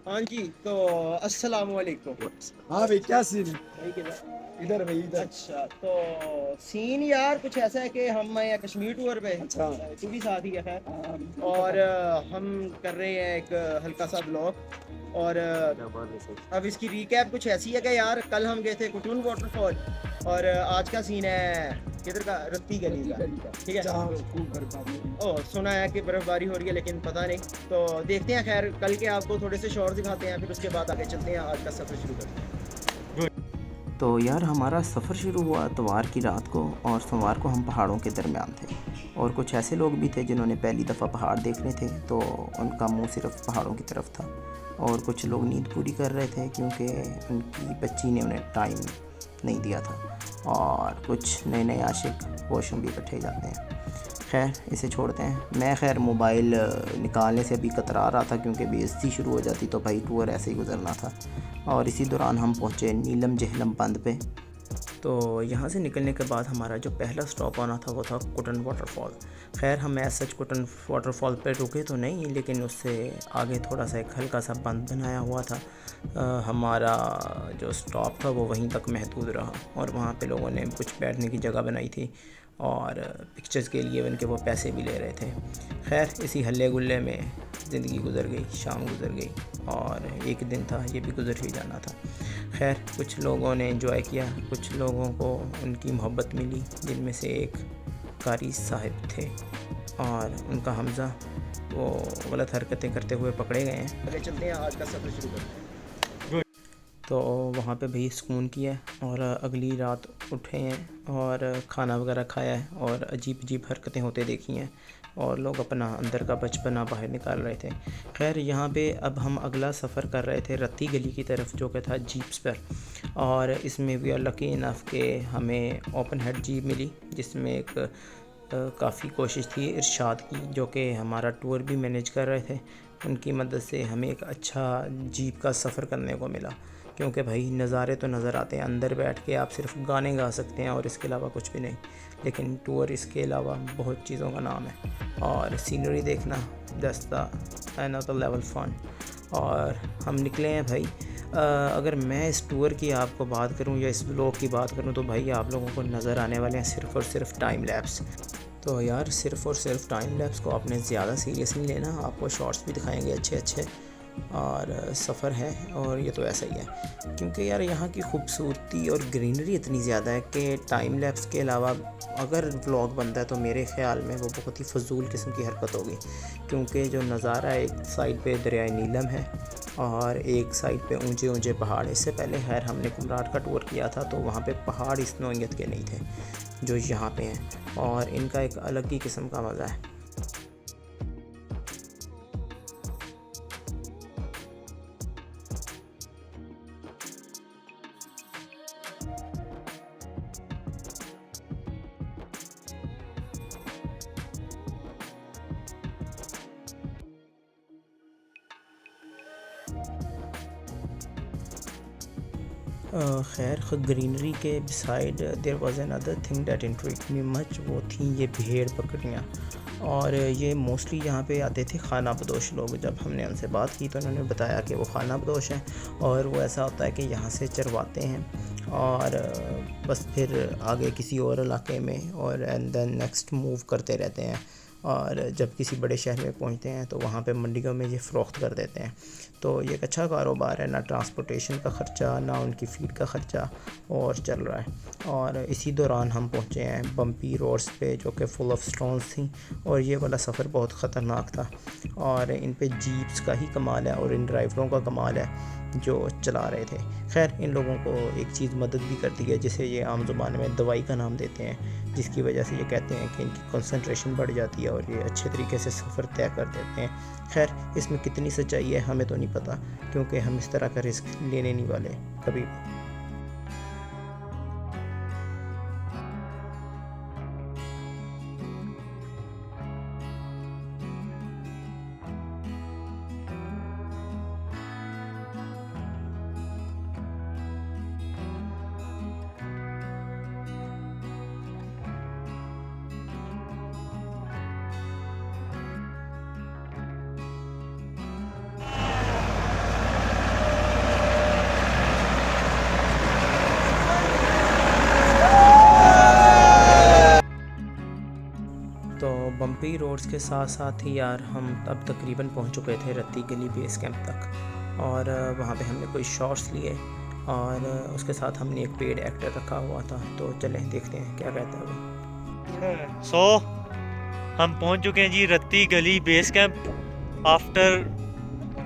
हाँ जी, तो अस्सलाम वालेकुम। हाँ भाई, क्या सीन है? भाई किधर? इधर भाई, इधर। अच्छा, तो सीन यार कुछ ऐसा है कि हम आए हैं कश्मीर टूर पे। अच्छा। तू भी साथ ही है खैर। हाँ, बिल्कुल पता और है। हम कर रहे हैं एक हल्का सा ब्लॉग। और अब इसकी रिकैप कुछ ऐसी है कि यार कल हम गए थे कुटुन वाटरफॉल। और आज का सीन है किधर का, रत्ती गली रद्दी का। गली का। ठीक है। जहाँ खूब बर्फबारी हो रही है। ओह, सुना है कि बर्फबारी हो रही है लेकिन पता नहीं। तो देखते हैं, खैर कल के आपको थोड़े से शॉर्ट दिखाते हैं, फिर उसके बाद आगे चलते हैं, आज का सफ़र शुरू करते हैं। तो यार हमारा सफ़र शुरू हुआ इतवार की रात को, और सोमवार को हम पहाड़ों के दरमियान थे। और कुछ ऐसे लोग भी थे जिन्होंने पहली दफ़ा पहाड़ देखने थे, तो उनका मुंह सिर्फ पहाड़ों की तरफ था। और कुछ लोग नींद पूरी कर रहे थे क्योंकि उनकी बच्ची ने उन्हें टाइम नहीं दिया था। और कुछ नए नए आशिक वॉशरूम भी इकट्ठे जाते हैं। खैर इसे छोड़ते हैं। मैं खैर मोबाइल निकालने से अभी कतरा रहा था क्योंकि बेइज्जती शुरू हो जाती, तो भाई टूर ऐसे ही गुजरना था। और इसी दौरान हम पहुँचे नीलम जहलम बंद पे। तो यहाँ से निकलने के बाद हमारा जो पहला स्टॉप आना था वो था कुटन वाटरफॉल। खैर हम ऐसा सच कुटन वाटरफॉल पे रुके तो नहीं, लेकिन उससे आगे थोड़ा सा एक हल्का सा बंद बनाया हुआ था। हमारा जो स्टॉप था वो वहीं तक महदूद रहा, और वहाँ पे लोगों ने कुछ बैठने की जगह बनाई थी, और पिक्चर्स के लिए उनके वो पैसे भी ले रहे थे। खैर इसी हल्ले गुल्ले में ज़िंदगी गुजर गई, शाम गुजर गई, और एक दिन था ये भी गुजर ही जाना था। खैर कुछ लोगों ने एंजॉय किया, कुछ लोगों को उनकी मोहब्बत मिली, जिनमें से एक कारी साहिब थे, और उनका हमज़ा वो गलत हरकतें करते हुए पकड़े गए हैं। आगे चलते हैं, आज का सफ़र शुरू करते हैं। तो वहाँ पे भी सुकून किया है, और अगली रात उठे हैं और खाना वगैरह खाया है, और अजीब अजीब हरकतें होते देखी हैं, और लोग अपना अंदर का बचपना बाहर निकाल रहे थे। खैर यहाँ पे अब हम अगला सफ़र कर रहे थे रत्ती गली की तरफ, जो कि था जीप्स पर। और इसमें वी आर लकी इनफ के हमें ओपन हेड जीप मिली, जिसमें एक काफ़ी कोशिश थी इरशाद की, जो कि हमारा टूर भी मैनेज कर रहे थे। उनकी मदद से हमें एक अच्छा जीप का सफ़र करने को मिला, क्योंकि भाई नज़ारे तो नज़र आते हैं, अंदर बैठ के आप सिर्फ गाने गा सकते हैं और इसके अलावा कुछ भी नहीं। लेकिन टूर इसके अलावा बहुत चीज़ों का नाम है, और सीनरी देखना that's the another level fun. और हम निकले हैं भाई। अगर मैं इस टूर की आपको बात करूं या इस ब्लॉग की बात करूं, तो भाई आप लोगों को नज़र आने वाले हैं सिर्फ़ और सिर्फ टाइम लैप्स। तो यार सिर्फ़ और सिर्फ टाइम लैप्स को आपने ज़्यादा सीरियस नहीं लेना, आपको शॉर्ट्स भी दिखाएंगे अच्छे अच्छे। और सफ़र है, और ये तो ऐसा ही है, क्योंकि यार यहाँ की खूबसूरती और ग्रीनरी इतनी ज़्यादा है कि टाइम लैप्स के अलावा अगर व्लॉग बनता है तो मेरे ख़्याल में वो बहुत ही फ़जूल किस्म की हरकत होगी। क्योंकि जो नज़ारा है, एक साइड पे दरियाए नीलम है और एक साइड पे ऊंचे ऊंचे पहाड़। इससे पहले खैर हमने कुमराट का टूर किया था, तो वहाँ पे पहाड़ इस नौइयत के नहीं थे जो यहाँ पे हैं, और इनका एक अलग ही किस्म का मज़ा है। खैर ग्रीनरी के beside there was another thing that intrigued me much, वो थी ये भेड़ बकरियाँ। और ये मोस्टली यहाँ पे आते थे खाना बदोश लोग। जब हमने उनसे बात की तो उन्होंने बताया कि वो खाना बदोश हैं, और वो ऐसा होता है कि यहाँ से चरवाते हैं, और बस फिर आगे किसी और इलाके में, और एंड देन नेक्स्ट मूव करते रहते हैं। और जब किसी बड़े शहर में पहुँचते हैं तो वहाँ पे मंडियों में ये फ़रोख्त कर देते हैं। तो ये एक अच्छा कारोबार है, ना ट्रांसपोर्टेशन का ख़र्चा, ना उनकी फ़ीड का ख़र्चा, और चल रहा है। और इसी दौरान हम पहुँचे हैं बम्पी रोड्स पे, जो कि फुल ऑफ स्टोन्स थी, और ये वाला सफ़र बहुत ख़तरनाक था। और इन पे जीप्स का ही कमाल है, और इन ड्राइवरों का कमाल है जो चला रहे थे। खैर इन लोगों को एक चीज़ मदद भी करती है, जिसे ये आम ज़ुबान में दवाई का नाम देते हैं, जिसकी वजह से ये कहते हैं कि इनकी कंसंट्रेशन बढ़ जाती है और ये अच्छे तरीके से सफ़र तय कर देते हैं। खैर इसमें कितनी सच्चाई है हमें तो नहीं पता, क्योंकि हम इस तरह का रिस्क लेने नहीं वाले कभी भी। कई रोड्स के साथ साथ ही यार हम अब तकरीबन पहुंच चुके थे रत्ती गली बेस कैंप तक। और वहाँ पे हमने कुछ शॉट्स लिए और उसके साथ हमने एक पेड एक्टर रखा हुआ था। तो चलें देखते हैं क्या कहता है वो। सो हम पहुंच चुके हैं जी रत्ती गली base camp after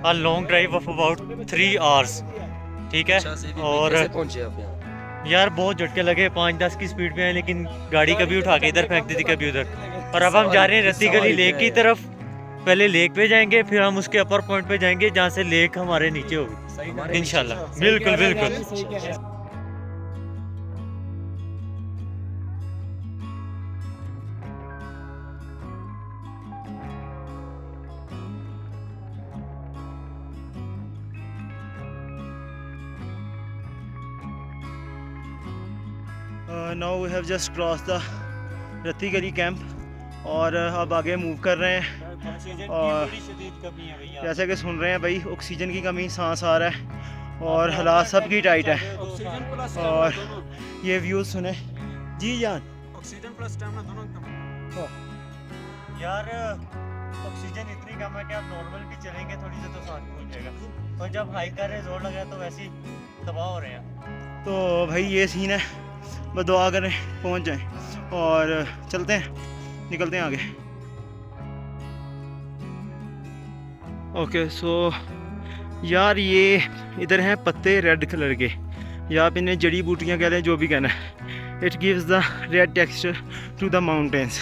a long drive of about 3 hours. ठीक है, और यार बहुत झटके लगे, 5-10 की स्पीड पे हैं, लेकिन गाड़ी कभी उठा के इधर फेंक दी थी कभी उधर। और अब हम जा रहे हैं रत्ती गली लेक की तरफ। पहले लेक पे जाएंगे, फिर हम उसके अपर पॉइंट पे जाएंगे जहाँ से लेक हमारे नीचे होगी इंशाल्लाह। बिल्कुल बिल्कुल। Now we have just cross the Ratti Gali camp और अब आगे मूव कर रहे हैं। और जैसे कि सुन रहे हैं भाई, ऑक्सीजन की कमी, सांस आ रहा है और हालात सबकी टाइट है। और ये व्यूज़ सुने जी जान, ऑक्सीजन प्लस स्टैमिना दोनों कम। यार ऑक्सीजन इतनी कम है कि आप नॉर्मल भी चलेंगे थोड़ी सी तो सांस फूल जाएगा, और जब हाइक कर रहे हैं जोर लगा तो वैसे ही तबाह हो रहे हैं। तो भाई ये सीन है, बस दुआ करें पहुंच जाएं और चलते हैं, निकलते हैं आगे। ओके सो यार ये इधर हैं पत्ते रेड कलर के, या आप इन्हें जड़ी बूटियाँ कह लें, जो भी कहना है। It gives the red texture to the mountains.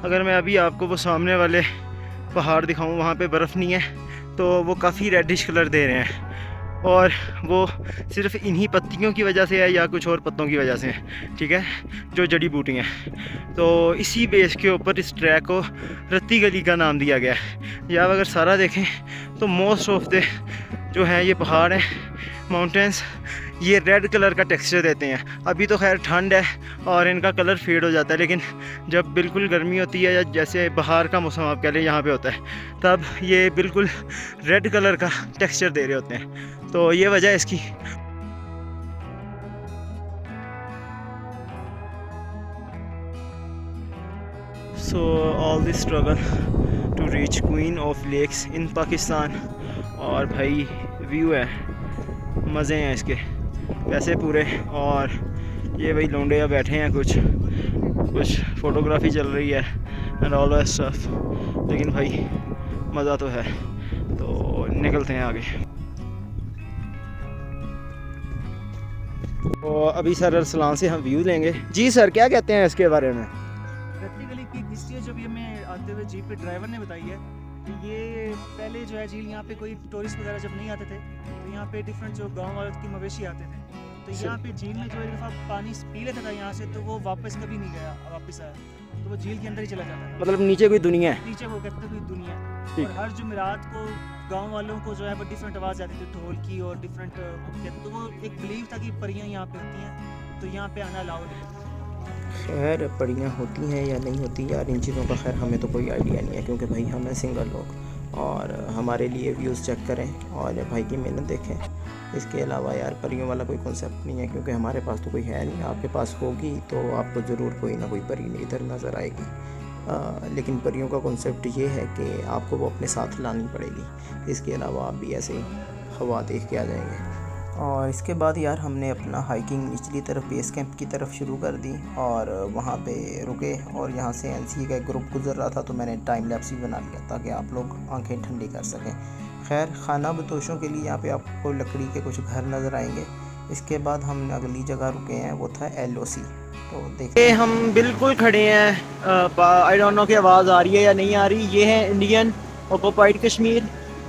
अगर मैं अभी आपको वो सामने वाले पहाड़ दिखाऊं, वहाँ पे बर्फ़ नहीं है, तो वो काफ़ी रेडिश कलर दे रहे हैं, और वो सिर्फ इन्हीं पत्तियों की वजह से है या कुछ और पत्तों की वजह से है, ठीक है, जो जड़ी बूटी हैं। तो इसी बेस के ऊपर इस ट्रैक को रत्ती गली का नाम दिया गया है। या अगर सारा देखें तो मोस्ट ऑफ द जो है ये पहाड़ हैं, माउंटेन्स, ये रेड कलर का टेक्सचर देते हैं। अभी तो खैर ठंड है और इनका कलर फेड हो जाता है, लेकिन जब बिल्कुल गर्मी होती है या जैसे बाहर का मौसम आप कह लें यहाँ पे होता है, तब ये बिल्कुल रेड कलर का टेक्सचर दे रहे होते हैं। तो ये वजह है इसकी। So all this struggle to reach queen of lakes in Pakistan. और भाई व्यू है, मज़े हैं इसके वैसे पूरे। और ये भाई लौंडे बैठे हैं, कुछ फ़ोटोग्राफी चल रही है एंड ऑल दैट स्टफ, लेकिन भाई मज़ा तो है। तो निकलते हैं आगे। तो अभी सर अरसलान से हम व्यू लेंगे। जी सर, क्या कहते हैं इसके बारे में? रत्ती गली की हिस्ट्री है जो भी हमें आते हुए जीप पे ड्राइवर ने बताई है कि ये पहले जो है झील, यहाँ पे कोई टूरिस्ट वगैरह जब नहीं आते थे तो यहाँ पे डिफरेंट जो गांव वालों की मवेशी आते थे, तो यहाँ पे झील में जो एक दफ़ा पानी पी लेता था यहाँ से, तो वो वापस कभी नहीं गया, वापस आया तो वो झील के अंदर ही चला जाता था। मतलब नीचे कोई दुनिया है, नीचे वो कहते थे कोई दुनिया। और हर जुमेरात को गांव वालों को जो है वो डिफरेंट आवाज़ आती थी ढोल की और डिफरेंट कहते, तो वो एक बिलीव था कि परियां यहाँ पे होती हैं, तो यहाँ पे आना अलाउड है। खैर परियां होती हैं या नहीं होती यार, इन चीज़ों का खैर हमें तो कोई आइडिया नहीं है, क्योंकि भाई हम हैं सिंगल लोग और हमारे लिए व्यूज़ चेक करें और भाई की मेहनत देखें। इसके अलावा यार परियों वाला कोई कॉन्सेप्ट नहीं है, क्योंकि हमारे पास तो कोई है नहीं। आपके पास होगी तो आपको ज़रूर कोई ना कोई परी इधर नज़र आएगी। लेकिन परियों का कॉन्सेप्ट ये है कि आपको वो अपने साथ लानी पड़ेगी। इसके अलावा आप भी ऐसे ही हवा देख के आ जाएंगे। और इसके बाद यार हमने अपना हाइकिंग निचली तरफ बेस कैंप की तरफ शुरू कर दी और वहाँ पे रुके। और यहाँ से एनसी का एक ग्रुप गुजर रहा था, तो मैंने टाइम लैप्स भी बना लिया ताकि आप लोग आंखें ठंडी कर सकें। खैर खाना बदोशों के लिए यहाँ पे आपको लकड़ी के कुछ घर नज़र आएंगे। इसके बाद हम अगली जगह रुके हैं, वो था LOC। तो देखिए हम बिल्कुल खड़े हैं, आई डोंट नो कि आवाज़ आ रही है या नहीं आ रही। ये है इंडियन ऑक्यूपाइड कश्मीर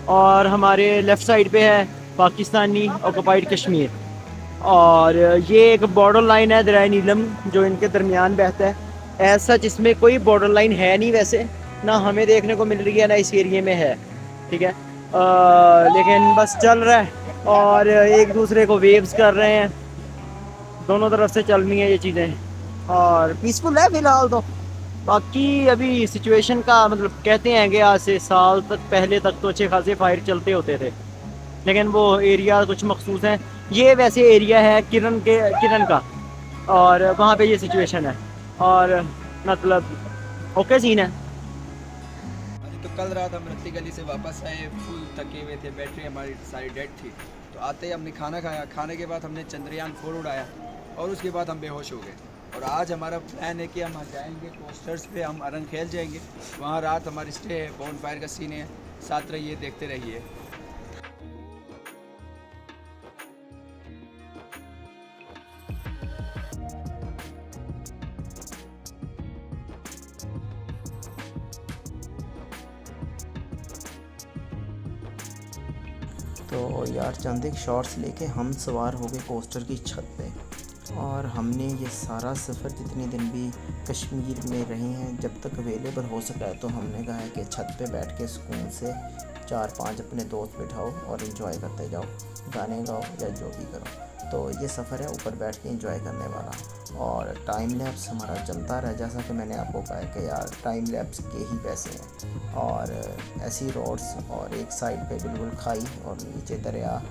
और हमारे लेफ़्ट साइड पे है पाकिस्तानी ऑक्यूपाइड कश्मीर, और ये एक बॉर्डर लाइन है दरिया नीलम जो इनके दरमियान बहता है। एज सच इसमें कोई बॉर्डर लाइन है नहीं, वैसे ना हमें देखने को मिल रही है ना इस एरिए में है, ठीक है। लेकिन बस चल रहा है और एक दूसरे को वेव्स कर रहे हैं, दोनों तरफ से चल रही हैं ये चीज़ें और पीसफुल है फ़िलहाल तो। बाकी अभी सिचुएशन का मतलब कहते हैं कि आज से साल तक पहले तक तो अच्छे खासे फायर चलते होते थे, लेकिन वो एरिया कुछ मखसूस हैं। ये वैसे एरिया है किरण का, और वहाँ पे ये सिचुएशन है और मतलब ओके सीन है। तो कल रात हम रत्ती गली से वापस आए, फुल थके हुए थे, बैटरी हमारी सारी डेड थी। तो आते ही हमने खाना खाया, खाने के बाद हमने चंद्रयान 4 उड़ाया और उसके बाद हम बेहोश हो गए। और आज हमारा प्लान है कि हम जाएंगे कोस्टर्स पे, हम अरंग खेल जाएंगे, वहाँ रात हमारी स्टे है, बॉन फायर का सीन है। साथ रहिए, देखते रहिए। तो यार चंद एक शॉट्स लेके हम सवार हो गए कोस्टर की छत पे, और हमने ये सारा सफ़र जितने दिन भी कश्मीर में रहे हैं, जब तक अवेलेबल हो सका है तो हमने कहा है कि छत पे बैठ के सुकून से 4-5 अपने दोस्त बिठाओ और इन्जॉय करते जाओ, गाने गाओ या जो भी करो। तो ये सफ़र है ऊपर बैठ के एंजॉय करने वाला, और टाइम लैप्स हमारा चलता रहा। जैसा कि मैंने आपको कहा कि यार टाइम लैप्स के ही पैसे हैं, और ऐसी रोड्स, और एक साइड पे बिल्कुल खाई और नीचे दरिया,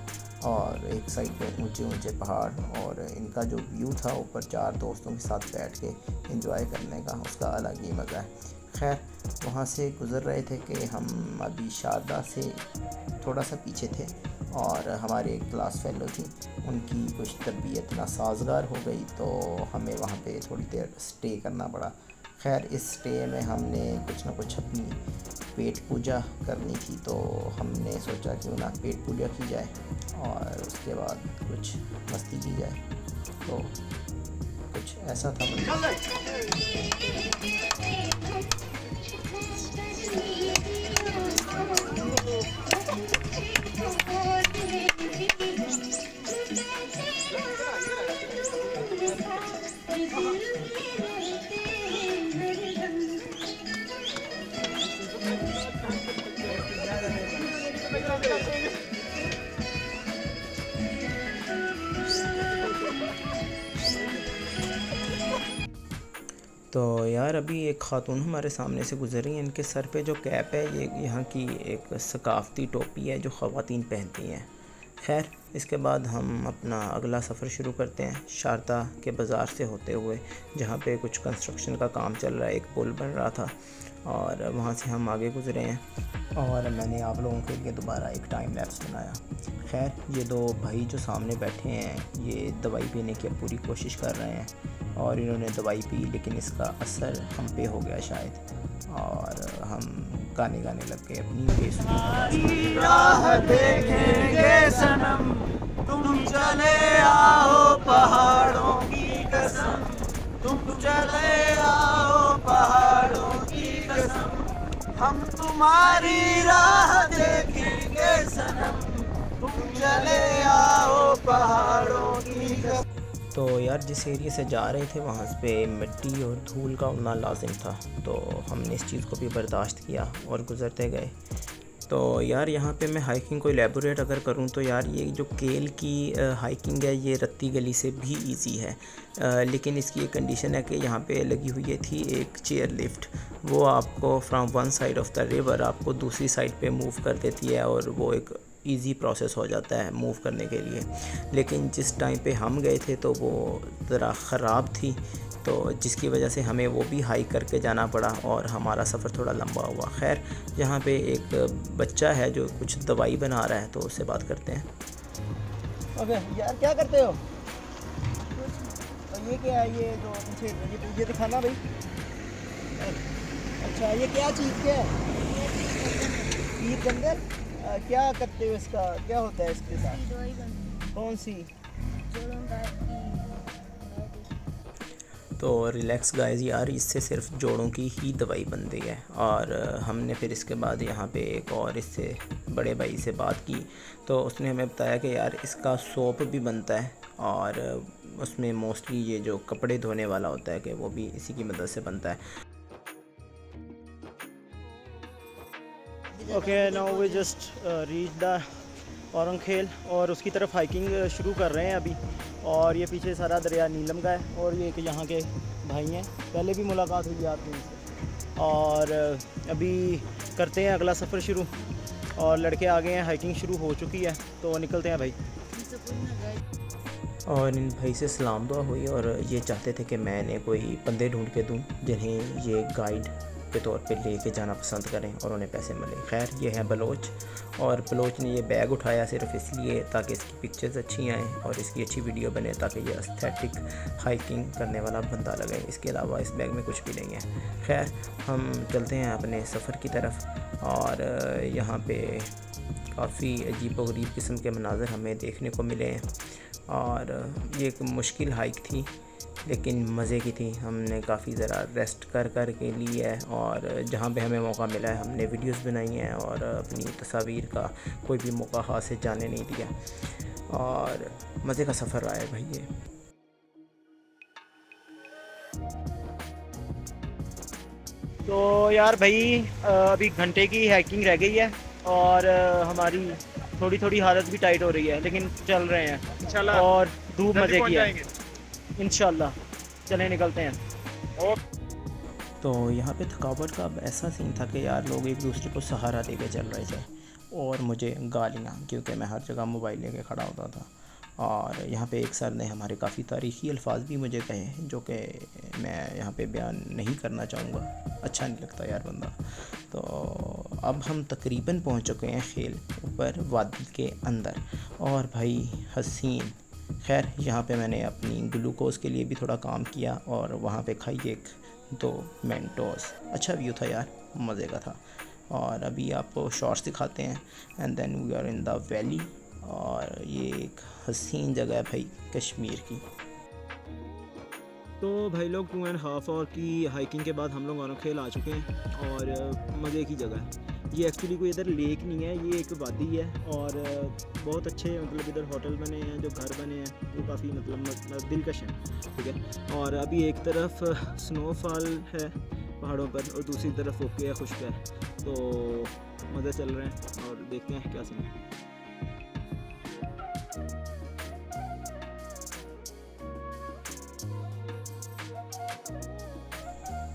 और एक साइड पे ऊंचे ऊंचे पहाड़, और इनका जो व्यू था ऊपर 4 दोस्तों के साथ बैठ के एंजॉय करने का, उसका अलग ही मज़ा है। खैर वहाँ से गुज़र रहे थे कि हम अभी शारदा से थोड़ा सा पीछे थे, और हमारे एक क्लास फेलो थी, उनकी कुछ तबीयत नासाजगार हो गई, तो हमें वहाँ पे थोड़ी देर स्टे करना पड़ा। खैर इस स्टे में हमने कुछ ना कुछ अपनी पेट पूजा करनी थी, तो हमने सोचा क्यों ना पेट पूजा की जाए और उसके बाद कुछ मस्ती की जाए। तो कुछ ऐसा था। तो यार अभी एक ख़ातून हमारे सामने से गुज़र रही हैं, इनके सर पे जो कैप है ये यहाँ की एक सकाफ़ती टोपी है जो ख़वातीन पहनती हैं। खैर इसके बाद हम अपना अगला सफ़र शुरू करते हैं शारदा के बाज़ार से होते हुए, जहाँ पे कुछ कंस्ट्रक्शन का काम चल रहा है, एक पुल बन रहा था, और वहाँ से हम आगे गुज़रे हैं, और मैंने आप लोगों के लिए दोबारा एक टाइम लैप्स बनाया। खैर ये 2 भाई जो सामने बैठे हैं ये दवाई पीने की पूरी कोशिश कर रहे हैं, और इन्होंने दवाई पी लेकिन इसका असर हम पे हो गया शायद, और हम गाने गाने लग गए अपनी बेसुरी राह देखेंगे सनम, तुम चले आओ पहाड़ों की कसम, तुम चले आओ पहाड़ों की कसम, हम तुम्हारी राह देखेंगे सनम, तुम चले आओ पहाड़ों की कसम। तो यार जिस एरिया से जा रहे थे वहाँ पे मिट्टी और धूल का उड़ना लाजिम था, तो हमने इस चीज़ को भी बर्दाश्त किया और गुज़रते गए। तो यार यहाँ पे मैं हाइकिंग को एलेबोरेट अगर करूँ तो यार ये जो केल की हाइकिंग है ये रत्ती गली से भी इजी है, लेकिन इसकी एक कंडीशन है कि यहाँ पे लगी हुई थी एक चेयर लिफ्ट, वो आपको from one side of the river आपको दूसरी साइड पे मूव कर देती है, और वो एक इजी प्रोसेस हो जाता है मूव करने के लिए। लेकिन जिस टाइम पे हम गए थे तो वो ज़रा ख़राब थी, तो जिसकी वजह से हमें वो भी हाइक करके जाना पड़ा और हमारा सफ़र थोड़ा लंबा हुआ। खैर यहाँ पे एक बच्चा है जो कुछ दवाई बना रहा है, तो उससे बात करते हैं। ओके यार क्या करते हो? ये क्या है? ये जो पीछे ये दिखाना भाई। अच्छा ये क्या चीज़ क्या है? ईद जंगल। क्या करते हो इसका, क्या होता है इसके साथ? कौन सी? तो रिलैक्स गाइस यार, इससे सिर्फ जोड़ों की ही दवाई बनती है। और हमने फिर इसके बाद यहाँ पे एक और इससे बड़े भाई से बात की, तो उसने हमें बताया कि यार इसका सोप भी बनता है, और उसमें मोस्टली ये जो कपड़े धोने वाला होता है कि वो भी इसी की मदद से बनता है। Okay now we just reach the Arang Kel, और उसकी तरफ हाइकिंग शुरू कर रहे हैं अभी। और ये पीछे सारा दरिया नीलम का है, और ये एक यहाँ के भाई हैं, पहले भी मुलाकात हुई आपकी इनसे। और अभी करते हैं अगला सफ़र शुरू, और लड़के आ गए हैं, हाइकिंग शुरू हो चुकी है, तो निकलते हैं भाई। और इन भाई से सलाम दुआ हुई, और ये चाहते थे कि मैं इन्हें कोई बंदे ढूंढ के दूं जिन्हें ये गाइड के तौर पे लेके जाना पसंद करें और उन्हें पैसे मिले। खैर ये है बलोच, और बलोच ने ये बैग उठाया सिर्फ इसलिए ताकि इसकी पिक्चर्स अच्छी आएँ और इसकी अच्छी वीडियो बने, ताकि ये एस्थेटिक हाइकिंग करने वाला बंदा लगे। इसके अलावा इस बैग में कुछ भी नहीं है। खैर हम चलते हैं अपने सफ़र की तरफ, और यहाँ पे काफ़ी अजीब व गरीब किस्म के मनाज़र हमें देखने को मिले हैं, और ये एक मुश्किल हाइक थी लेकिन मज़े की थी। हमने काफ़ी ज़रा रेस्ट कर के ली है, और जहाँ पे हमें मौका मिला है हमने वीडियोस बनाई हैं और अपनी तस्वीर का कोई भी मौका हाथ से जाने नहीं दिया, और मज़े का सफ़र रहा है भाई ये। तो यार भाई अभी घंटे की हाइकिंग रह गई है, और हमारी थोड़ी थोड़ी हालत भी टाइट हो रही है, लेकिन चल रहे हैं इंशाल्लाह, और धूप मज़े की है इंशाल्लाह। चलें निकलते हैं। तो यहाँ पे थकावट का अब ऐसा सीन था कि यार लोग एक दूसरे को सहारा दे के चल रहे थे, और मुझे गालियाँ, क्योंकि मैं हर जगह मोबाइल लेके खड़ा होता था। और यहाँ पे एक सर ने हमारे काफ़ी तारीख़ी अल्फाज भी मुझे कहे, जो कि मैं यहाँ पे बयान नहीं करना चाहूँगा, अच्छा नहीं लगता यार बंदा। तो अब हम तकरीबन पहुँच चुके हैं खेल ऊपर वादी के अंदर, और भाई हसीन। खैर यहाँ पे मैंने अपनी ग्लूकोज़ के लिए भी थोड़ा काम किया, और वहाँ पे खाई 1-2 मेंटोस। अच्छा व्यू था यार, मज़े का था। और अभी आपको शॉर्ट्स दिखाते हैं, and then we are in the valley, और ये एक हसीन जगह है भाई कश्मीर की। तो भाई लोग 2.5 आवर की हाइकिंग के बाद हम लोग वानो खेल आ चुके हैं, और मज़े की जगह है ये। एक्चुअली कोई इधर लेक नहीं है, ये एक वादी है, और बहुत अच्छे मतलब इधर होटल बने हैं, जो घर बने हैं वो काफ़ी मतलब दिलकश हैं, ठीक है। और अभी एक तरफ स्नोफॉल है पहाड़ों पर, और दूसरी तरफ ओके है, खुश्क है। तो मज़े चल रहे हैं, और देखते हैं क्या सीन है।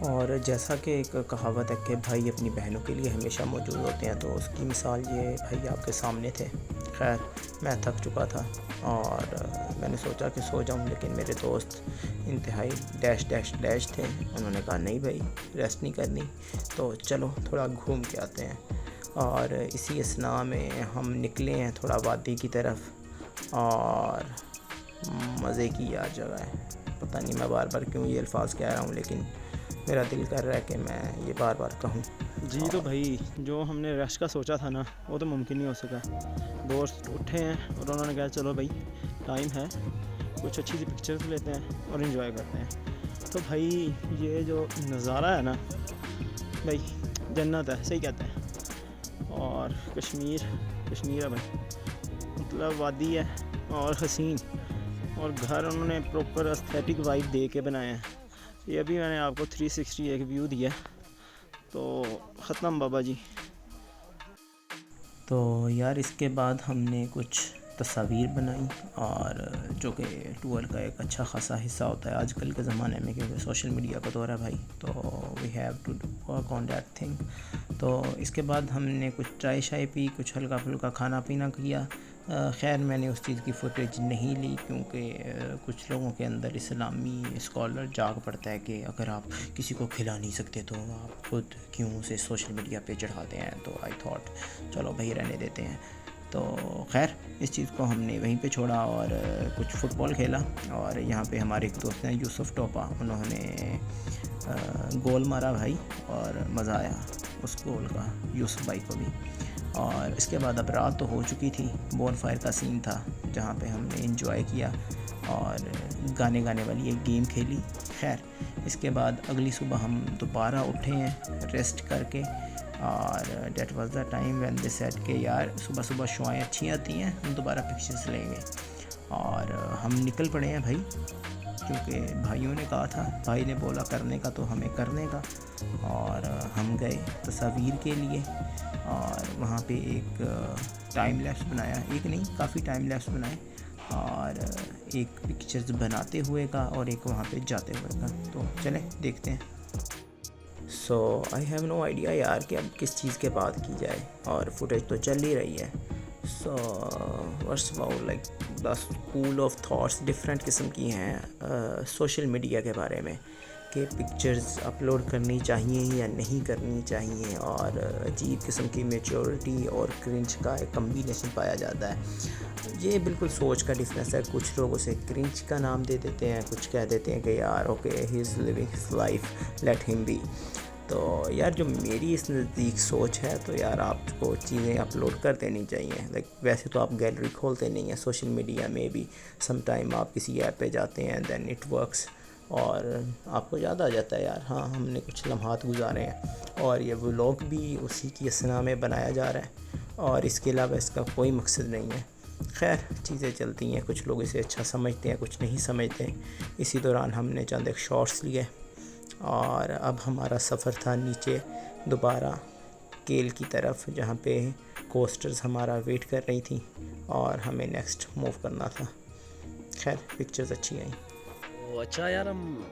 और जैसा कि एक कहावत है कि भाई अपनी बहनों के लिए हमेशा मौजूद होते हैं, तो उसकी मिसाल ये भाई आपके सामने थे। खैर मैं थक चुका था, और मैंने सोचा कि सो जाऊं, लेकिन मेरे दोस्त इंतहाई डैश थे। उन्होंने कहा नहीं भाई रेस्ट नहीं करनी, तो चलो थोड़ा घूम के आते हैं। और इसी असना में हम निकले हैं थोड़ा वादी की तरफ, और मज़े की यार जगह है। पता नहीं मैं बार बार क्यों ये अल्फाज कह रहा हूँ, लेकिन मेरा दिल कर रहा है कि मैं ये बार बार कहूँ जी। तो भाई जो हमने रेस्ट का सोचा था ना, वो तो मुमकिन नहीं हो सका। दोस्त उठे हैं और उन्होंने कहा चलो भाई टाइम है, कुछ अच्छी सी पिक्चर्स लेते हैं और इन्जॉय करते हैं। तो भाई ये जो नज़ारा है ना भाई, जन्नत है, सही कहते हैं। और कश्मीर है भाई, मतलब वादी है और हसीन, और घर उन्होंने प्रॉपर एस्थेटिक वाइब दे के बनाए हैं। ये अभी मैंने आपको 360 एक व्यू दिया, तो ख़त्म बाबा जी। तो यार इसके बाद हमने कुछ तस्वीर बनाई, और जो कि टूर का एक अच्छा खासा हिस्सा होता है आजकल के ज़माने में, क्योंकि सोशल मीडिया का दौर है भाई, तो we have to work on that thing. तो इसके बाद हमने कुछ चाय शाय पी, कुछ हल्का फुल्का खाना पीना किया। खैर मैंने उस चीज़ की फुटेज नहीं ली, क्योंकि कुछ लोगों के अंदर इस्लामी स्कॉलर जाग पड़ता है कि अगर आप किसी को खिला नहीं सकते तो आप खुद क्यों उसे सोशल मीडिया पे चढ़ाते हैं। तो आई थॉट चलो भाई रहने देते हैं। तो खैर इस चीज़ को हमने वहीं पे छोड़ा और कुछ फ़ुटबॉल खेला। और यहाँ पे हमारे एक दोस्त हैं यूसुफ टोपा, उन्होंने गोल मारा भाई, और मज़ा आया उस गोल का यूसुफ भाई को भी। और इसके बाद अब रात तो हो चुकी थी, बोनफायर का सीन था जहाँ पे हमने एंजॉय किया और गाने वाली एक गेम खेली। खैर इसके बाद अगली सुबह हम दोबारा उठे हैं रेस्ट करके, और that was the time when they said कि यार सुबह सुबह शुआएं अच्छी आती हैं, हम दोबारा पिक्चर्स लेंगे। और हम निकल पड़े हैं भाई, क्योंकि भाइयों ने कहा था, भाई ने बोला करने का तो हमें करने का। और हम गए तस्वीर के लिए, और वहाँ पे एक टाइम लैप्स बनाया, एक नहीं काफ़ी टाइम लैप्स बनाए, और एक पिक्चर्स बनाते हुए का और एक वहाँ पे जाते हुए का। तो चलें देखते हैं। सो आई हैव नो आइडिया यार कि अब किस चीज़ के बात की जाए, और फुटेज तो चल ही रही है। So what's about like the school of thoughts different किस्म की हैं सोशल मीडिया के बारे में, कि पिक्चर्स अपलोड करनी चाहिए या नहीं करनी चाहिए, और अजीब किस्म की मैच्योरिटी और क्रिंज का एक कम्बिनेशन पाया जाता है। ये बिल्कुल सोच का डिफरेंस है। कुछ लोग उसे क्रिंज का नाम दे देते हैं, कुछ कह देते हैं कि यार okay he is living his life, let him B. तो यार जो मेरी इस नज़दीक सोच है, तो यार आपको चीज़ें अपलोड कर देनी चाहिए। लाइक वैसे तो आप गैलरी खोलते नहीं हैं सोशल मीडिया में भी, सम टाइम आप किसी ऐप पे जाते हैं देन इट वर्क्स, और आपको याद आ जाता है यार हाँ हमने कुछ लम्हात गुजारे हैं, और ये व्लॉग भी उसी की असना में बनाया जा रहा है, और इसके अलावा इसका कोई मकसद नहीं है। खैर चीज़ें चलती हैं, कुछ लोग इसे अच्छा समझते हैं, कुछ नहीं समझते। इसी दौरान हमने चंद एक शॉर्ट्स लिए, और अब हमारा सफ़र था नीचे दोबारा केल की तरफ, जहाँ पे कोस्टर्स हमारा वेट कर रही थी और हमें नेक्स्ट मूव करना था। खैर पिक्चर्स अच्छी आई। तो अच्छा यार, हम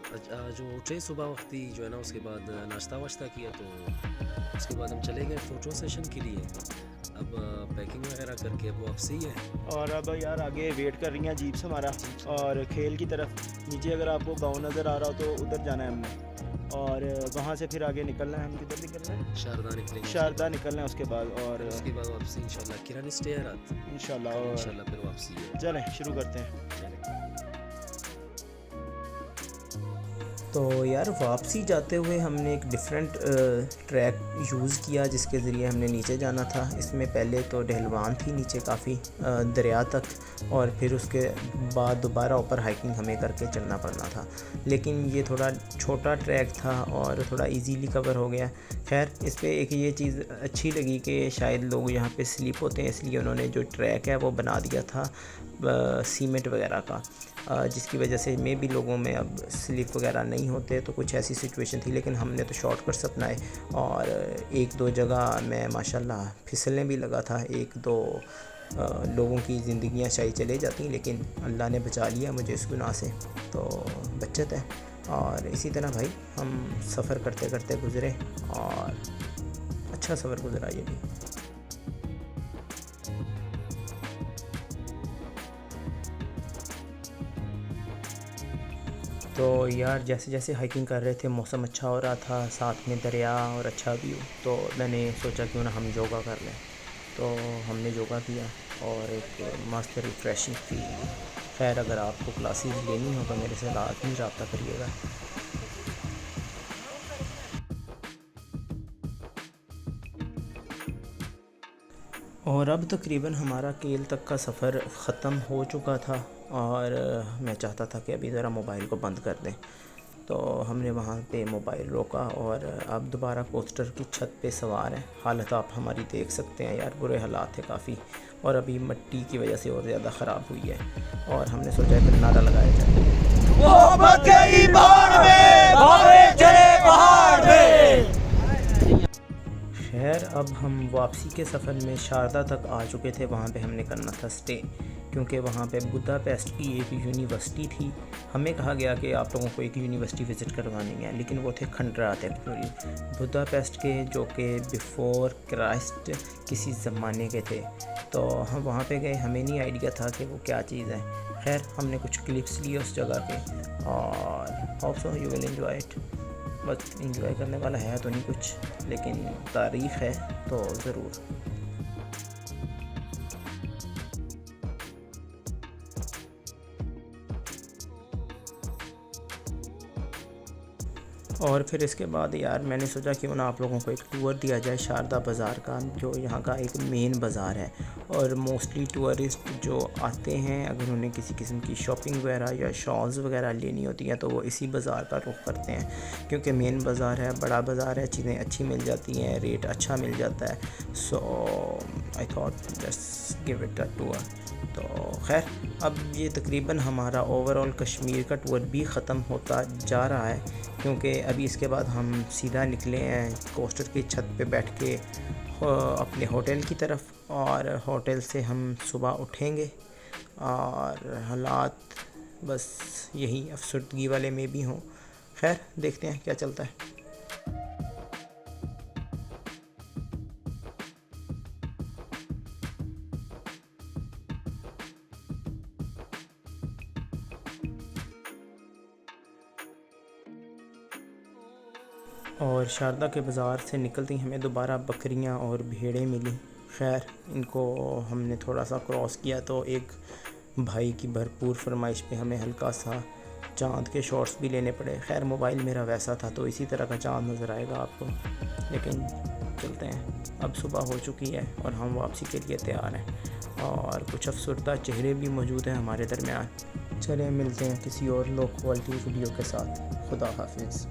जो उठे सुबह वक्ती जो है ना, उसके बाद नाश्ता वाश्ता किया, तो उसके बाद हम चले गए फ़ोटो सेशन के लिए। अब पैकिंग वगैरह करके अब वापसी है। और अब यार आगे वेट कर रही हैं जीप्स हमारा, और खेल की तरफ नीचे अगर आपको गांव नज़र आ रहा हो तो उधर जाना है हमने, और वहाँ से फिर आगे निकलना है। हम किधर निकलना है? शारदा निकलेंगे। शारदा निकलना है उसके बाद, और उसके बाद वापसी इंशाल्लाह। किरण स्टे है रात इंशाल्लाह, और इंशाल्लाह फिर वापसी है। चलें शुरू करते हैं। चलें। तो यार वापसी जाते हुए हमने एक डिफरेंट ट्रैक यूज़ किया, जिसके ज़रिए हमने नीचे जाना था। इसमें पहले तो ढलवान थी नीचे काफ़ी दरिया तक, और फिर उसके बाद दोबारा ऊपर हाइकिंग हमें करके चलना पड़ना था, लेकिन ये थोड़ा छोटा ट्रैक था और थोड़ा इजीली कवर हो गया। खैर इस पे एक ये चीज़ अच्छी लगी कि शायद लोग यहाँ पे स्लिप होते हैं, इसलिए उन्होंने जो ट्रैक है वो बना दिया था सीमेंट वगैरह का, जिसकी वजह से मे भी लोगों में अब स्लिप वगैरह नहीं होते। तो कुछ ऐसी सिचुएशन थी, लेकिन हमने तो शॉर्टकट्स अपनाए, और एक दो जगह मैं माशाल्लाह फिसलने भी लगा था। एक दो लोगों की ज़िंदगियां शायद चले जाती, लेकिन अल्लाह ने बचा लिया मुझे इस गुनाह से, तो बचत है। और इसी तरह भाई हम सफ़र करते करते गुज़रे, और अच्छा सफ़र गुज़रा ये भी। तो यार जैसे जैसे हाइकिंग कर रहे थे मौसम अच्छा हो रहा था, साथ में दरिया और अच्छा व्यू, तो मैंने सोचा क्यों ना हम योगा कर लें। तो हमने योगा किया और एक मस्त रिफ़्रेशिंग फील की। खैर अगर आपको क्लासेस लेनी हो तो मेरे से रात ही रब्ता करिएगा। और अब तकरीबन हमारा केल तक का सफ़र ख़त्म हो चुका था, और मैं चाहता था कि अभी ज़रा मोबाइल को बंद कर दें। तो हमने वहाँ पे मोबाइल रोका, और अब दोबारा कोस्टर की छत पे सवार हैं। हालत आप हमारी देख सकते हैं यार, बुरे हालात है काफ़ी, और अभी मिट्टी की वजह से और ज़्यादा ख़राब हुई है। और हमने सोचा कि नारा लगाया जाए, खैर अब हम वापसी के सफ़र में शारदा तक आ चुके थे। वहाँ पे हमने करना था स्टे, क्योंकि वहाँ पे बुदापेस्ट की एक यूनिवर्सिटी थी। हमें कहा गया कि आप लोगों को एक यूनिवर्सिटी विज़िट करवानी है, लेकिन वो थे खंडरात एक्चुअली बुदापेस्ट के, जो कि बिफ़ोर क्राइस्ट किसी ज़माने के थे। तो हम वहाँ पे गए, हमें नहीं आइडिया था कि वो क्या चीज़ है। खैर हमने कुछ क्लिप्स लिए उस जगह के, और hope so you will enjoy it. बस इंजॉय करने वाला है तो नहीं कुछ, लेकिन तारीख़ है तो ज़रूर। और फिर इसके बाद यार मैंने सोचा क्यों ना आप लोगों को एक टूर दिया जाए शारदा बाज़ार का, जो यहाँ का एक मेन बाज़ार है। और मोस्टली टूरिस्ट जो आते हैं, अगर उन्हें किसी किस्म की शॉपिंग वगैरह या शॉल्स वगैरह लेनी होती हैं तो वो इसी बाज़ार का रुख करते हैं, क्योंकि मेन बाज़ार है, बड़ा बाज़ार है, चीज़ें अच्छी मिल जाती हैं, रेट अच्छा मिल जाता है। So I thought just give it a tour. तो खैर अब ये तकरीबन हमारा ओवरऑल कश्मीर का टूर भी ख़त्म होता जा रहा है, क्योंकि अभी इसके बाद हम सीधा निकले हैं कोस्टर की छत पे बैठ के अपने होटल की तरफ, और होटल से हम सुबह उठेंगे। और हालात बस यही अफसरदगी वाले में भी हों। खैर देखते हैं क्या चलता है। और शारदा के बाज़ार से निकलती हमें दोबारा बकरियां और भेड़ें मिली। खैर इनको हमने थोड़ा सा क्रॉस किया तो एक भाई की भरपूर फरमाइश पे हमें हल्का सा चाँद के शॉट्स भी लेने पड़े। खैर मोबाइल मेरा वैसा था तो इसी तरह का चाँद नज़र आएगा आपको, लेकिन चलते हैं। अब सुबह हो चुकी है और हम वापसी के लिए तैयार हैं और कुछ अफसरदा चेहरे भी मौजूद हैं हमारे दरमियान। चलिए मिलते हैं किसी और लो क्वालिटी वीडियो के साथ। खुदा हाफिज़।